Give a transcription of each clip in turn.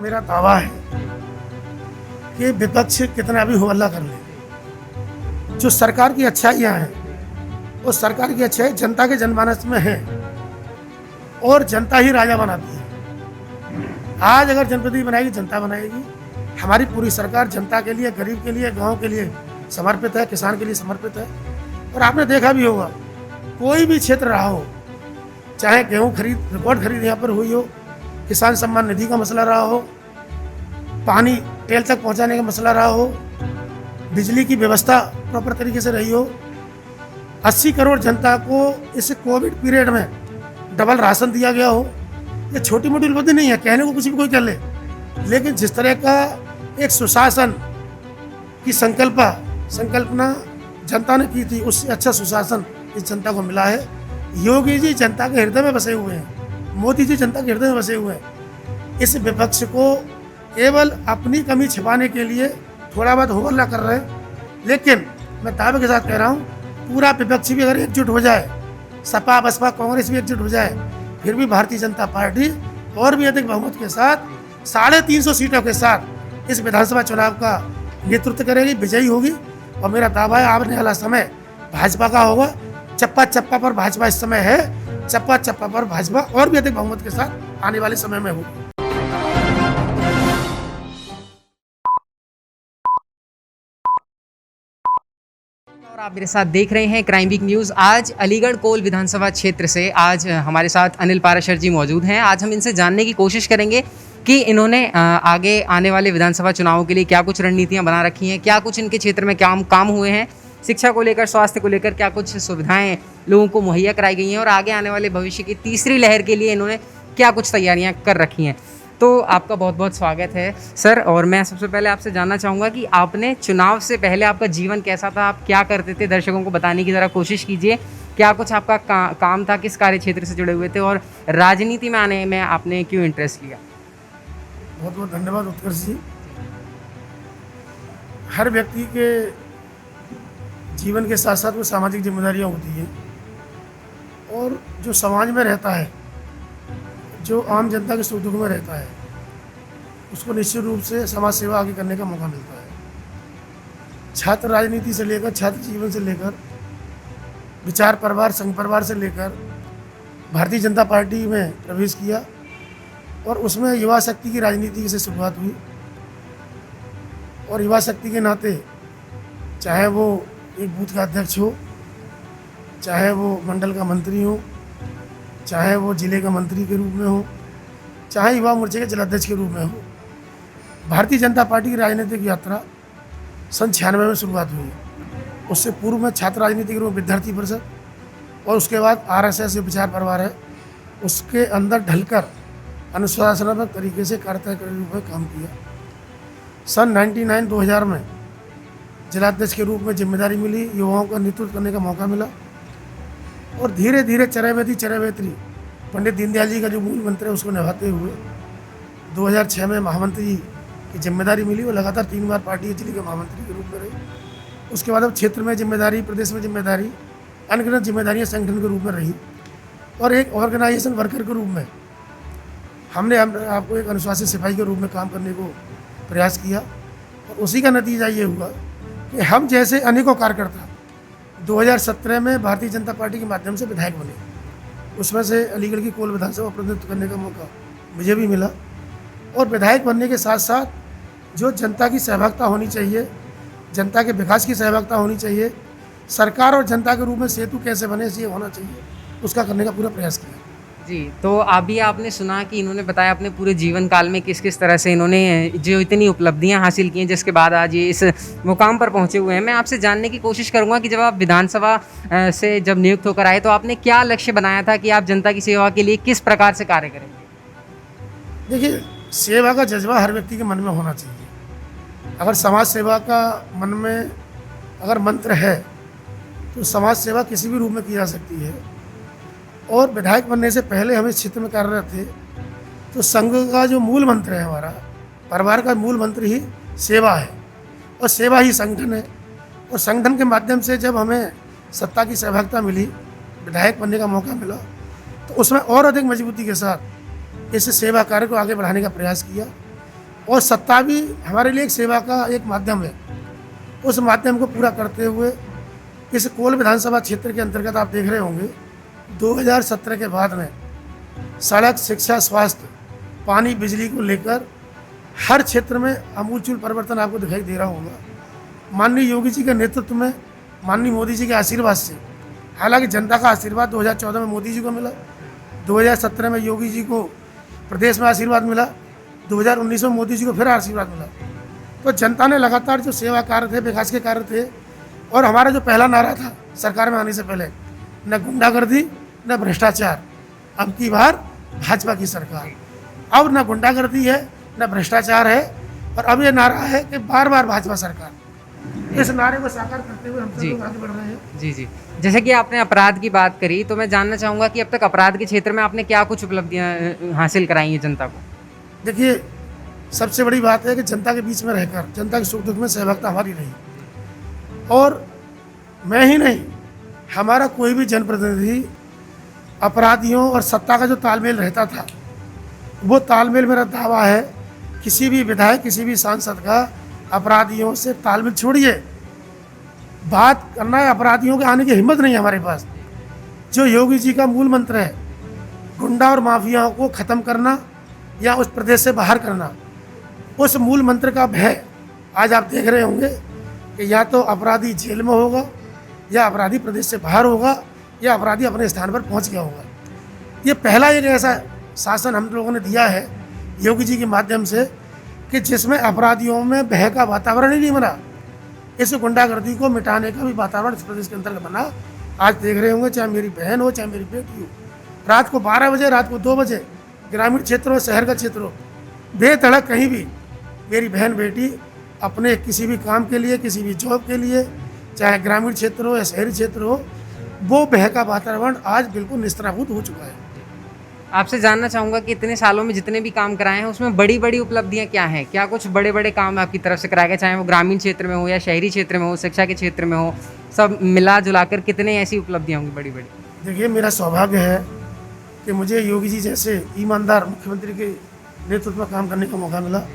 मेरा दावा है कि विपक्ष कितना भी हो हल्ला कर ले, जो सरकार की अच्छाइयाँ हैं वो सरकार की अच्छाई जनता के जनमानस में है और जनता ही राजा बनाती है। आज अगर जनप्रतिनिधि बनाएगी जनता बनाएगी। हमारी पूरी सरकार जनता के लिए, गरीब के लिए, गांव के लिए समर्पित है, किसान के लिए समर्पित है। और आपने देखा भी होगा, कोई भी क्षेत्र रहा हो, चाहे गेहूं खरीद रिकॉर्ड खरीद यहाँ पर हुई हो, किसान सम्मान निधि का मसला रहा हो, पानी टेल तक पहुँचाने का मसला रहा हो, बिजली की व्यवस्था प्रॉपर तरीके से रही हो, 80 करोड़ जनता को इस कोविड पीरियड में डबल राशन दिया गया हो। ये छोटी मोटी उपलब्धि नहीं है, कहने को कुछ भी कोई कर ले, लेकिन जिस तरह का एक सुशासन की संकल्पना जनता ने की थी, उससे अच्छा सुशासन इस जनता को मिला है। योगी जी जनता के हृदय में बसे हुए हैं, मोदी जी जनता के हृदय में बसे हुए हैं। इस विपक्ष को केवल अपनी कमी छिपाने के लिए थोड़ा बहुत होहल्ला कर रहे हैं, लेकिन मैं दावे के साथ कह रहा हूँ, पूरा विपक्ष भी अगर एकजुट हो जाए, सपा बसपा कांग्रेस भी एकजुट हो जाए, फिर भी भारतीय जनता पार्टी और भी अधिक बहुमत के साथ 350 सीटों के साथ इस विधानसभा चुनाव का नेतृत्व करेगी, विजयी होगी। और मेरा दावा है आने वाला समय भाजपा का होगा। चप्पा चप्पा पर भाजपा इस समय है, चप्पा चप्पा पर भाजपा और भी अधिक बहुमत के साथ आने वाले समय में होगी। और आप मेरे साथ देख रहे हैं क्राइम वीक न्यूज़। आज अलीगढ़ कोल विधानसभा क्षेत्र से आज हमारे साथ अनिल पाराशर जी मौजूद हैं। आज हम इनसे जानने की कोशिश करेंगे कि इन्होंने आगे आने वाले विधानसभा चुनावों के लिए क्या कुछ रणनीतियां बना रखी हैं, क्या कुछ इनके क्षेत्र में काम हुए हैं, शिक्षा को लेकर, स्वास्थ्य को लेकर क्या कुछ सुविधाएं लोगों को मुहैया कराई गई हैं, और आगे आने वाले भविष्य की तीसरी लहर के लिए इन्होंने क्या कुछ तैयारियाँ कर रखी हैं। तो आपका बहुत बहुत स्वागत है सर। और मैं सबसे पहले आपसे जानना चाहूँगा कि आपने चुनाव से पहले आपका जीवन कैसा था, आप क्या करते थे, दर्शकों को बताने की ज़रा कोशिश कीजिए। क्या कुछ आपका काम था, किस कार्य क्षेत्र से जुड़े हुए थे, और राजनीति में आने में आपने क्यों इंटरेस्ट लिया? बहुत बहुत धन्यवाद उत्कर्ष जी। हर व्यक्ति के जीवन के साथ साथ वो सामाजिक जिम्मेदारियाँ होती हैं, और जो समाज में रहता है, जो आम जनता के सुख दुख में रहता है, उसको निश्चित रूप से समाज सेवा आगे करने का मौका मिलता है। छात्र राजनीति से लेकर, छात्र जीवन से लेकर, विचार परिवार, संघ परिवार से लेकर भारतीय जनता पार्टी में प्रवेश किया, और उसमें युवा शक्ति की राजनीति से शुरुआत हुई। और युवा शक्ति के नाते, चाहे वो एक बूथ का अध्यक्ष हो, चाहे वो मंडल का मंत्री हो, चाहे वो जिले का मंत्री के रूप में हो, चाहे युवा मोर्चे के जिलाध्यक्ष के रूप में हो, भारतीय जनता पार्टी की राजनीतिक यात्रा सन 96 में शुरुआत हुई। उससे पूर्व में छात्र राजनीति के रूप में विद्यार्थी परिषद, और उसके बाद RSS विचार परिवार है, उसके अंदर ढलकर अनुशासनात्मक तरीके से कार्यकर्ता के रूप में काम किया। सन 2000 में जिलाध्यक्ष के रूप में जिम्मेदारी मिली, युवाओं का नेतृत्व करने का मौका मिला, और धीरे धीरे चरैवेत्री पंडित दीनदयाल जी का जो मूल मंत्र है उसको निभाते हुए 2006 में महामंत्री की जिम्मेदारी मिली। वो लगातार 3 बार पार्टी जिले के महामंत्री के रूप में रही। उसके बाद अब क्षेत्र में जिम्मेदारी, प्रदेश में जिम्मेदारी, अनगिनत जिम्मेदारियाँ संगठन के रूप में रही, और एक ऑर्गेनाइजेशन वर्कर के रूप में हमने आपको एक अनुशासित सिपाही के रूप में काम करने को प्रयास किया। और उसी का नतीजा ये हुआ कि हम जैसे अनेकों कार्यकर्ता 2017 में भारतीय जनता पार्टी के माध्यम से विधायक बने। उसमें से अलीगढ़ की कोल विधानसभा प्रतिनिधित्व करने का मौका मुझे भी मिला। और विधायक बनने के साथ साथ जो जनता की सहभागिता होनी चाहिए, जनता के विकास की सहभागिता होनी चाहिए, सरकार और जनता के रूप में सेतु कैसे बने, ये होना चाहिए, उसका करने का पूरा प्रयास किया। जी, तो अभी आपने सुना कि इन्होंने बताया अपने पूरे जीवन काल में किस किस तरह से इन्होंने जो इतनी उपलब्धियां हासिल की हैं, जिसके बाद आज ये इस मुकाम पर पहुंचे हुए हैं। मैं आपसे जानने की कोशिश करूंगा कि जब आप विधानसभा से जब नियुक्त होकर आए, तो आपने क्या लक्ष्य बनाया था कि आप जनता की सेवा के लिए किस प्रकार से कार्य करेंगे? देखिए, सेवा का जज्बा हर व्यक्ति के मन में होना चाहिए। अगर समाज सेवा का मन में अगर मंत्र है, तो समाज सेवा किसी भी रूप में की जा सकती है। और विधायक बनने से पहले हम इस क्षेत्र में कार्यरत थे, तो संघ का जो मूल मंत्र है, हमारा परिवार का मूल मंत्र ही सेवा है, और सेवा ही संगठन है। और संगठन के माध्यम से जब हमें सत्ता की सहभागिता मिली, विधायक बनने का मौका मिला, तो उसमें और अधिक मजबूती के साथ इस सेवा कार्य को आगे बढ़ाने का प्रयास किया। और सत्ता भी हमारे लिए एक सेवा का एक माध्यम है। उस माध्यम को पूरा करते हुए इस कोल विधानसभा क्षेत्र के अंतर्गत आप देख रहे होंगे 2017 के बाद में सड़क, शिक्षा, स्वास्थ्य, पानी, बिजली को लेकर हर क्षेत्र में आमूलचूल परिवर्तन आपको दिखाई दे रहा होगा। माननीय योगी जी के नेतृत्व में, माननीय मोदी जी के आशीर्वाद से, हालांकि जनता का आशीर्वाद 2014 में मोदी जी को मिला, 2017 में योगी जी को प्रदेश में आशीर्वाद मिला, 2019 में मोदी जी को फिर आशीर्वाद मिला। तो जनता ने लगातार जो सेवा कार्य थे, विकास के कार्य थे, और हमारा जो पहला नारा था सरकार में आने से पहले, न गुंडागर्दी न भ्रष्टाचार, अब की बार भाजपा की सरकार। अब न गुंडागर्दी है न भ्रष्टाचार है, और अब ये नारा है कि बार बार भाजपा सरकार। इस नारे को साकार करते हुए हम सब लोग आगे बढ़ रहे हैं। जी जी, जैसे कि आपने अपराध की बात करी, तो मैं जानना चाहूँगा कि अब तक अपराध के क्षेत्र में आपने क्या कुछ उपलब्धियाँ हासिल कराई हैं जनता को? देखिए, सबसे बड़ी बात है कि जनता के बीच में रहकर जनता के सुख दुख में सहभागिता हमारी रही, और मैं ही नहीं, हमारा कोई भी जनप्रतिनिधि अपराधियों और सत्ता का जो तालमेल रहता था, वो तालमेल, मेरा दावा है, किसी भी विधायक, किसी भी सांसद का अपराधियों से तालमेल छोड़िए, बात करना है, अपराधियों के आने की हिम्मत नहीं है हमारे पास। जो योगी जी का मूल मंत्र है, गुंडा और माफियाओं को ख़त्म करना या उस प्रदेश से बाहर करना, उस मूल मंत्र का भय आज आप देख रहे होंगे कि या तो अपराधी जेल में होगा, या अपराधी प्रदेश से बाहर होगा, या अपराधी अपने स्थान पर पहुंच गया होगा। ये पहला एक ऐसा शासन हम लोगों ने दिया है योगी जी के माध्यम से कि जिसमें अपराधियों में भय का वातावरण ही नहीं बना। इस गुंडागर्दी को मिटाने का भी वातावरण इस प्रदेश के अंतर्गत बना। आज देख रहे होंगे, चाहे मेरी बहन हो, चाहे मेरी बेटी हो, रात को 12 बजे, रात को 2 बजे, ग्रामीण क्षेत्र हो, शहर का क्षेत्र हो, बेधड़क कहीं भी मेरी बहन बेटी अपने किसी भी काम के लिए, किसी भी जॉब के लिए, चाहे ग्रामीण क्षेत्र हो या शहरी क्षेत्र हो, वो भय का वातावरण आज बिल्कुल निस्तारभूत हो चुका है। आपसे जानना चाहूँगा कि इतने सालों में जितने भी काम कराए हैं, उसमें बड़ी बड़ी उपलब्धियाँ क्या हैं? क्या कुछ बड़े बड़े काम आपकी तरफ से कराए गए, चाहे वो ग्रामीण क्षेत्र में हो या शहरी क्षेत्र में हो, शिक्षा के क्षेत्र में हो, सब मिला जुला कर कितने ऐसी उपलब्धियाँ होंगी बड़ी बड़ी? देखिए, मेरा सौभाग्य है कि मुझे योगी जी जैसे ईमानदार मुख्यमंत्री के नेतृत्व में काम करने का मौका मिला,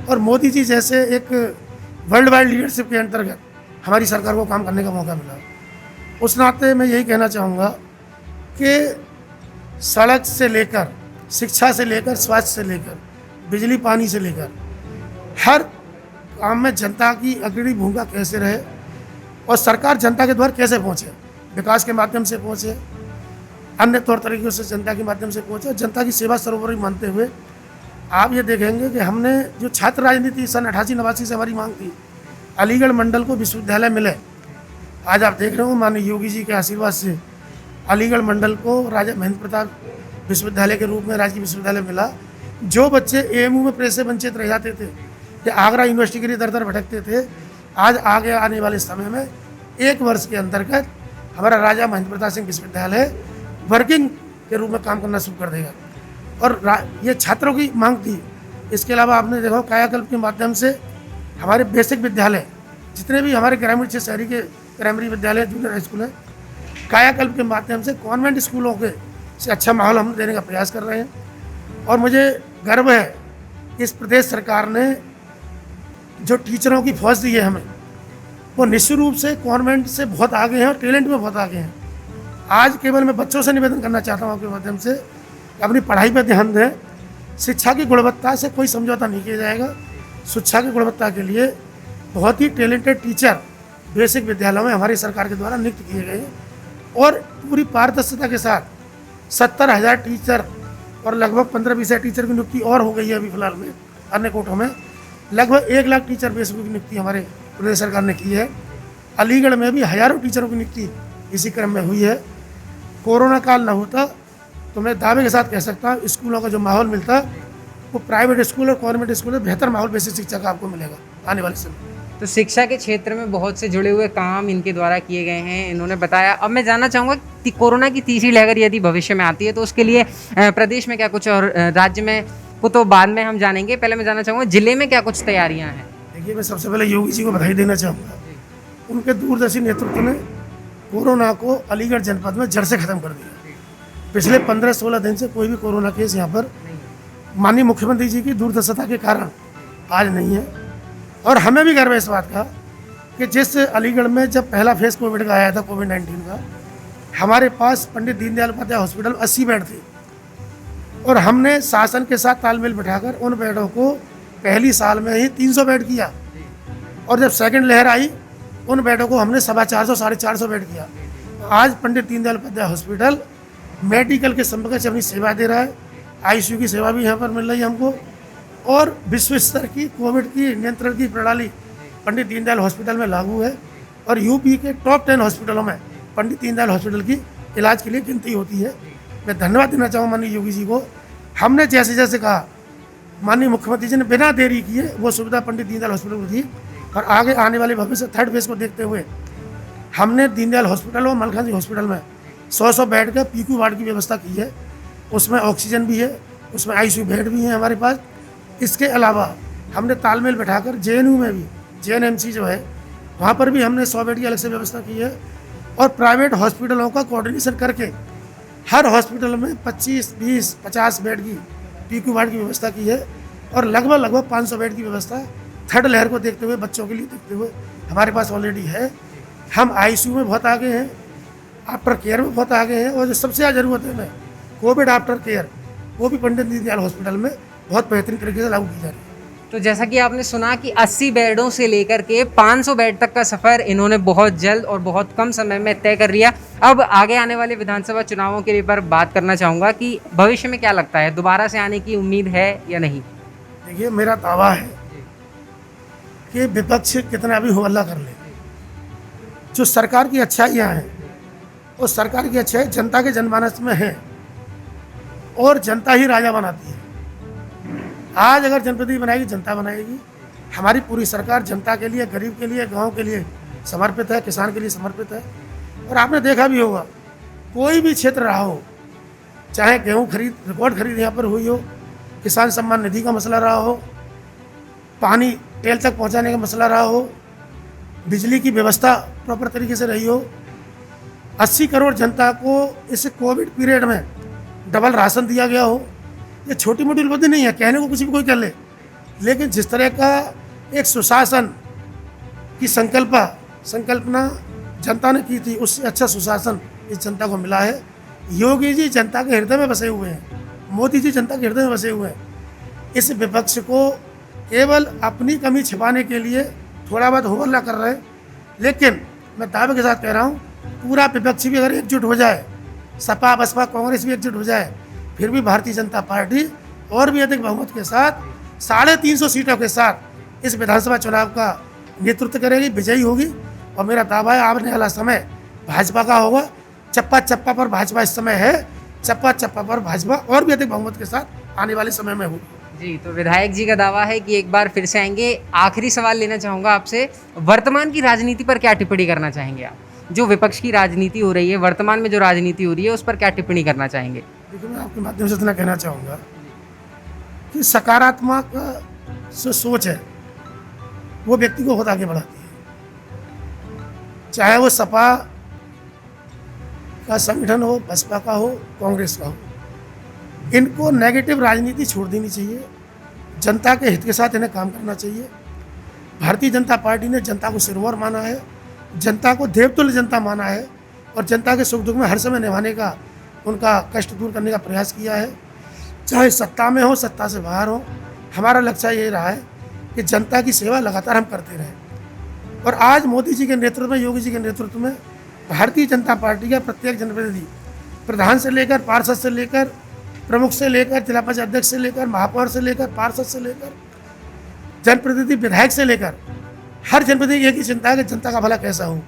और मोदी जी जैसे एक वर्ल्ड वाइड लीडरशिप के अंतर्गत हमारी सरकार को काम करने का मौका मिला। उस नाते मैं यही कहना चाहूँगा कि सड़क से लेकर, शिक्षा से लेकर, स्वास्थ्य से लेकर, बिजली पानी से लेकर, हर काम में जनता की अग्रणी भूमिका कैसे रहे, और सरकार जनता के द्वार कैसे पहुँचे, विकास के माध्यम से पहुँचे, अन्य तौर तरीक़ों से जनता के माध्यम से पहुँचे, जनता की सेवा सर्वोपरि मानते हुए। आप ये देखेंगे कि हमने जो छात्र राजनीति सन 88-89 से हमारी मांग थी, अलीगढ़ मंडल को विश्वविद्यालय मिले, आज आप देख रहे हो माननीय योगी जी के आशीर्वाद से अलीगढ़ मंडल को राजा महेंद्र प्रताप विश्वविद्यालय के रूप में राजकीय विश्वविद्यालय मिला। जो बच्चे एएमयू में प्रेस से वंचित रह जाते थे या आगरा यूनिवर्सिटी के लिए दर दर भटकते थे, आज आगे आने वाले समय में 1 वर्ष के अंतर्गत हमारा राजा महेंद्र प्रताप सिंह विश्वविद्यालय वर्किंग के रूप में काम करना शुरू कर देगा। और ये छात्रों की मांग थी। इसके अलावा आपने देखा कायाकल्प के माध्यम से हमारे बेसिक विद्यालय, जितने भी हमारे ग्रामीण क्षेत्र शहरी के प्राइमरी विद्यालय, जूनियर हाई स्कूल है, कायाकल्प के माध्यम से कॉन्वेंट स्कूलों के से अच्छा माहौल हम देने का प्रयास कर रहे हैं। और मुझे गर्व है कि इस प्रदेश सरकार ने जो टीचरों की फौज दी है हमें, वो निश्चित रूप से कॉन्वेंट से बहुत आगे हैं और टैलेंट में बहुत आगे हैं। आज केवल मैं बच्चों से निवेदन करना चाहता हूँ आपके माध्यम से, अपनी पढ़ाई पर ध्यान दें। शिक्षा की गुणवत्ता से कोई समझौता नहीं किया जाएगा। शिक्षा की गुणवत्ता के लिए बहुत ही टैलेंटेड टीचर बेसिक विद्यालयों में हमारी सरकार के द्वारा नियुक्त किए गए हैं, और पूरी पारदर्शिता के साथ 70,000 टीचर और लगभग 15-20 टीचर की नियुक्ति और हो गई है अभी फिलहाल में। अन्य कोटों में लगभग 1 लाख टीचर बेसिक की नियुक्ति हमारे प्रदेश सरकार ने की है। अलीगढ़ में भी हज़ारों टीचरों की नियुक्ति इसी क्रम में हुई है। कोरोना काल न होता तो मैं दावे के साथ कह सकता हूँ स्कूलों का जो माहौल मिलता वो प्राइवेट स्कूल और गवर्नमेंट स्कूल में बेहतर माहौल बेसिक शिक्षा का आपको मिलेगा आने वाले समय। तो शिक्षा के क्षेत्र में बहुत से जुड़े हुए काम इनके द्वारा किए गए हैं, इन्होंने बताया। अब मैं जानना चाहूँगा कि कोरोना की तीसरी लहर यदि भविष्य में आती है तो उसके लिए प्रदेश में क्या कुछ और राज्य में को तो बाद में हम जानेंगे, पहले मैं जानना चाहूँगा जिले में क्या कुछ तैयारियाँ हैं। देखिए, मैं सबसे पहले योगी जी को बधाई देना चाहूँगा। उनके दूरदर्शी नेतृत्व ने कोरोना को अलीगढ़ जनपद में जड़ से ख़त्म कर दिया। पिछले 15-16 दिन से कोई भी कोरोना केस यहाँ पर माननीय मुख्यमंत्री जी की दूरदर्शिता के कारण आज नहीं है। और हमें भी गर्व है इस बात का कि जिस अलीगढ़ में जब पहला फेज़ कोविड का आया था, कोविड-19 का, हमारे पास पंडित दीनदयाल उपाध्याय हॉस्पिटल 80 बेड थे और हमने शासन के साथ तालमेल बिठाकर उन बेडों को पहली साल में ही 300 बेड किया और जब सेकंड लहर आई उन बेडों को हमने 450 साढ़े 400 बेड किया। आज पंडित दीनदयाल उपाध्याय हॉस्पिटल मेडिकल के संपर्क से अपनी सेवा दे रहा है। आईसीयू की सेवा भी यहाँ पर मिल रही है हमको और विश्व स्तर की कोविड की नियंत्रण की प्रणाली पंडित दीनदयाल हॉस्पिटल में लागू है और यूपी के टॉप 10 हॉस्पिटलों में पंडित दीनदयाल हॉस्पिटल की इलाज के लिए गिनती होती है। मैं धन्यवाद देना चाहूँ माननीय योगी जी को। हमने जैसे जैसे कहा माननीय मुख्यमंत्री जी ने बिना देरी किए वो सुविधा पंडित दीनदयाल हॉस्पिटल को दी और आगे आने वाले भविष्य थर्ड फेज को देखते हुए हमने दीनदयाल हॉस्पिटल और मलखान हॉस्पिटल में 100 बेड का पीक्यू वार्ड की व्यवस्था की है। उसमें ऑक्सीजन भी है, उसमें आईसीयू बेड भी है हमारे पास। इसके अलावा हमने तालमेल बैठाकर जेएनयू में भी जेएनएमसी जो है वहाँ पर भी हमने 100 बेड की अलग से व्यवस्था की है और प्राइवेट हॉस्पिटलों का कोऑर्डिनेशन करके हर हॉस्पिटल में 25, 20, 50 बेड की पीक्यू वार्ड की व्यवस्था की है और लगभग 500 बेड की व्यवस्था थर्ड लहर को देखते हुए बच्चों के लिए देखते हुए हमारे पास ऑलरेडी है। हम आईसीयू में बहुत आगे हैं, आफ्टर केयर में बहुत आगे हैं और जो सबसे ज़्यादा ज़रूरत है में कोविड आफ्टर केयर वो भी पंडित दीनदयाल हॉस्पिटल में बहुत बेहतरीन तरीके से लागू की जा रही है। तो जैसा कि आपने सुना कि 80 बेडों से लेकर के 500 बेड तक का सफ़र इन्होंने बहुत जल्द और बहुत कम समय में तय कर लिया। अब आगे आने वाले विधानसभा चुनावों के लिए पर बात करना चाहूँगा कि भविष्य में क्या लगता है, दोबारा से आने की उम्मीद है या नहीं? देखिए, मेरा दावा है कि विपक्ष कितना भी हो हल्ला कर ले, जो सरकार की अच्छाइयाँ हैं वो सरकार की अच्छाई जनता के जनमानस में है और जनता ही राजा बनाती है। आज अगर जनप्रतिनिधि बनाएगी जनता बनाएगी। हमारी पूरी सरकार जनता के लिए, गरीब के लिए, गांव के लिए समर्पित है, किसान के लिए समर्पित है। और आपने देखा भी होगा कोई भी क्षेत्र रहा हो, चाहे गेहूं खरीद रिकॉर्ड खरीद यहाँ पर हुई हो, किसान सम्मान निधि का मसला रहा हो, पानी टेल तक पहुँचाने का मसला रहा हो, बिजली की व्यवस्था प्रॉपर तरीके से रही हो, 80 करोड़ जनता को इस कोविड पीरियड में डबल राशन दिया गया हो। ये छोटी मोटी उपलब्धि नहीं है, कहने को कुछ भी कोई कर ले, लेकिन जिस तरह का एक सुशासन की संकल्पना जनता ने की थी, उससे अच्छा सुशासन इस जनता को मिला है। योगी जी जनता के हृदय में बसे हुए हैं, मोदी जी जनता के हृदय में बसे हुए हैं। इस विपक्ष को केवल अपनी कमी छिपाने के लिए थोड़ा बहुत होहल्ला कर रहे हैं, लेकिन मैं दावे के साथ कह रहा हूँ पूरा विपक्ष भी अगर एकजुट हो जाए, सपा बसपा कांग्रेस भी एकजुट हो जाए, फिर भी भारतीय जनता पार्टी और भी अधिक बहुमत के साथ 350 सीटों के साथ इस विधानसभा चुनाव का नेतृत्व करेगी, विजयी होगी। और मेरा दावा है आने वाला समय भाजपा का होगा। चप्पा चप्पा पर भाजपा इस समय है, चप्पा चप्पा पर भाजपा और भी अधिक बहुमत के साथ आने वाले समय में होगी। जी, तो विधायक जी का दावा है कि एक बार फिर से आएंगे। आखिरी सवाल लेना चाहूँगा आपसे, वर्तमान की राजनीति पर क्या टिप्पणी करना चाहेंगे आप? जो विपक्ष की राजनीति हो रही है, वर्तमान में जो राजनीति हो रही है, उस पर क्या टिप्पणी करना चाहेंगे? देखिए, मैं आपके माध्यम से इतना कहना चाहूँगा कि सकारात्मक जो सोच है वो व्यक्ति को बहुत आगे बढ़ाती है, चाहे वो सपा का संगठन हो, बसपा का हो, कांग्रेस का हो। इनको नेगेटिव राजनीति छोड़ देनी चाहिए, जनता के हित के साथ इन्हें काम करना चाहिए। भारतीय जनता पार्टी ने जनता को सिरमौर माना है, जनता को देवतुल्य जनता माना है और जनता के सुख दुख में हर समय निभाने का, उनका कष्ट दूर करने का प्रयास किया है। चाहे सत्ता में हो, सत्ता से बाहर हो, हमारा लक्ष्य ये रहा है कि जनता की सेवा लगातार हम करते रहें। और आज मोदी जी के नेतृत्व में, योगी जी के नेतृत्व में भारतीय जनता पार्टी का प्रत्येक जनप्रतिनिधि, प्रधान से लेकर पार्षद से लेकर प्रमुख से लेकर जिला पंचायत अध्यक्ष से लेकर महापौर से लेकर पार्षद से लेकर जनप्रतिनिधि विधायक से लेकर हर जनप्रतिनिधि एक ही चिंता है कि जनता का भला कैसा हो।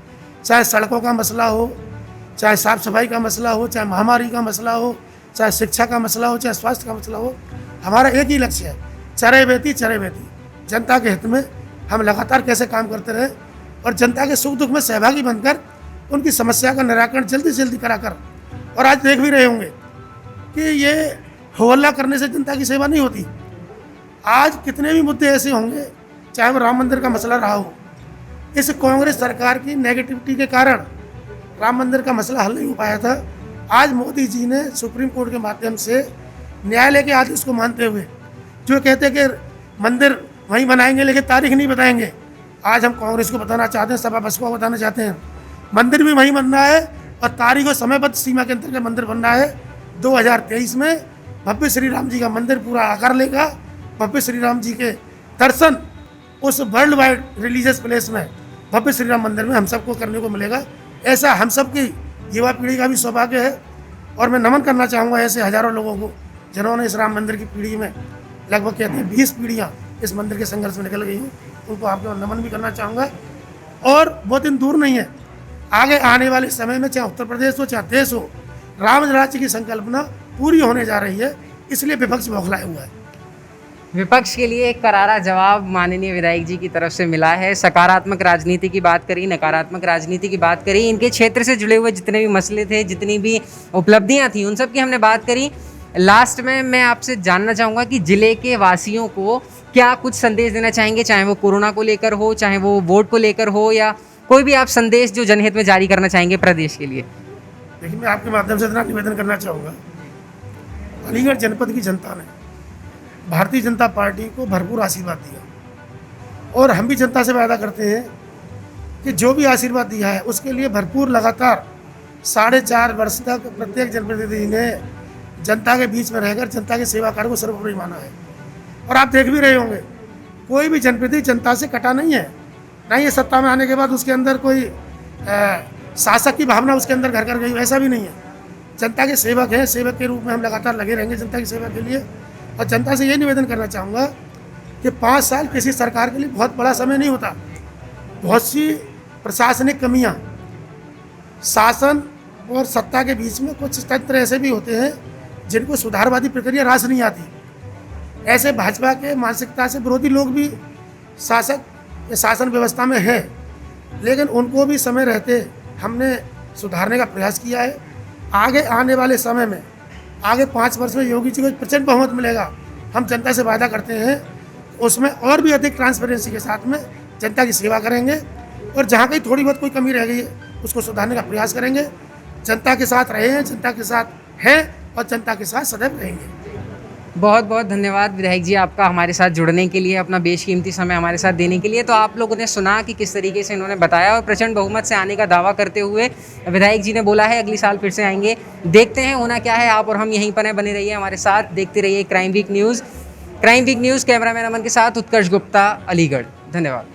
चाहे सड़कों का मसला हो, चाहे साफ सफाई का मसला हो, चाहे महामारी का मसला हो, चाहे शिक्षा का मसला हो, चाहे स्वास्थ्य का मसला हो, हमारा एक ही लक्ष्य है, चरे बेती जनता के हित में हम लगातार कैसे काम करते रहे और जनता के सुख दुख में सहभागी बनकर उनकी समस्या का निराकरण जल्दी से जल्दी कराकर। और आज देख भी रहे होंगे कि ये होहल्ला करने से जनता की सेवा नहीं होती। आज कितने भी मुद्दे ऐसे होंगे, चाहे वो राम मंदिर का मसला रहा हो, इस कांग्रेस सरकार की नेगेटिविटी के कारण राम मंदिर का मसला हल नहीं हो पाया था। आज मोदी जी ने सुप्रीम कोर्ट के माध्यम से न्यायालय के आदेश को मानते हुए जो कहते हैं कि मंदिर वहीं बनाएंगे, लेकिन तारीख नहीं बताएंगे। आज हम कांग्रेस को बताना चाहते हैं, सपा बसपा को बताना चाहते हैं, मंदिर भी वहीं बन रहा है और तारीख और समयबद्ध सीमा के अंतर्गत मंदिर बन रहा है। 2023 में भव्य श्री राम जी का मंदिर पूरा आकार लेगा। भव्य श्री राम जी के दर्शन उस वर्ल्ड वाइड रिलीजियस प्लेस में, भव्य श्री राम मंदिर में हम सबको करने को मिलेगा। ऐसा हम सब की युवा पीढ़ी का भी सौभाग्य है और मैं नमन करना चाहूँगा ऐसे हजारों लोगों को जिन्होंने इस राम मंदिर की पीढ़ी में, लगभग कहते हैं 20 पीढ़ियाँ इस मंदिर के संघर्ष में निकल गई हैं, उनको आपको नमन भी करना चाहूँगा। और बहुत दिन दूर नहीं है, आगे आने वाले समय में चाहे उत्तर प्रदेश हो चाहे देश हो, राम राज्य की संकल्पना पूरी होने जा रही है, इसलिए विपक्ष बौखलाया हुआ है। विपक्ष के लिए एक करारा जवाब माननीय विधायक जी की तरफ से मिला है। सकारात्मक राजनीति की बात करी, नकारात्मक राजनीति की बात करी, इनके क्षेत्र से जुड़े हुए जितने भी मसले थे, जितनी भी उपलब्धियां थी, उन सब की हमने बात करी। लास्ट में मैं आपसे जानना चाहूँगा कि ज़िले के वासियों को क्या कुछ संदेश देना चाहेंगे, चाहे वो कोरोना को लेकर हो, चाहे वो वोट को लेकर हो, या कोई भी आप संदेश जो जनहित में जारी करना चाहेंगे प्रदेश के लिए। देखिए, मैं आपके माध्यम से इतना निवेदन करना चाहूँगा, अलीगढ़ जनपद की जनता ने भारतीय जनता पार्टी को भरपूर आशीर्वाद दिया और हम भी जनता से वादा करते हैं कि जो भी आशीर्वाद दिया है उसके लिए भरपूर लगातार 4.5 वर्ष तक प्रत्येक जनप्रतिनिधि ने जनता के बीच में रहकर जनता के सेवा कार्य को सर्वोपरि माना है। और आप देख भी रहे होंगे, कोई भी जनप्रतिनिधि जनता से कटा नहीं है, ना ये सत्ता में आने के बाद उसके अंदर कोई शासक की भावना उसके अंदर घर कर गई, ऐसा भी नहीं है। जनता के सेवक हैं, सेवक के रूप में हम लगातार लगे रहेंगे जनता की सेवा के लिए। और जनता से ये निवेदन करना चाहूँगा कि 5 साल किसी सरकार के लिए बहुत बड़ा समय नहीं होता। बहुत सी प्रशासनिक कमियाँ, शासन और सत्ता के बीच में कुछ तंत्र ऐसे भी होते हैं जिनको सुधारवादी प्रक्रिया रास नहीं आती। ऐसे भाजपा के मानसिकता से विरोधी लोग भी शासक या शासन व्यवस्था में हैं, लेकिन उनको भी समय रहते हमने सुधारने का प्रयास किया है। आगे आने वाले समय में, आगे 5 वर्ष में योगी जी को प्रचंड बहुमत मिलेगा। हम जनता से वादा करते हैं, उसमें और भी अधिक ट्रांसपेरेंसी के साथ में जनता की सेवा करेंगे और जहाँ कहीं थोड़ी बहुत कोई कमी रह गई है उसको सुधारने का प्रयास करेंगे। जनता के साथ रहे हैं, जनता के साथ हैं और जनता के साथ सदैव रहेंगे। बहुत बहुत धन्यवाद विधायक जी आपका हमारे साथ जुड़ने के लिए, अपना बेशकीमती समय हमारे साथ देने के लिए। तो आप लोगों ने सुना कि किस तरीके से इन्होंने बताया और प्रचंड बहुमत से आने का दावा करते हुए विधायक जी ने बोला है अगली साल फिर से आएंगे। देखते हैं होना क्या है। आप और हम यहीं पर हैं, बने रहिए हमारे साथ, देखते रहिए crime week news. Crime week news cameraman Aman के साथ उत्कर्ष गुप्ता, अलीगढ़। धन्यवाद।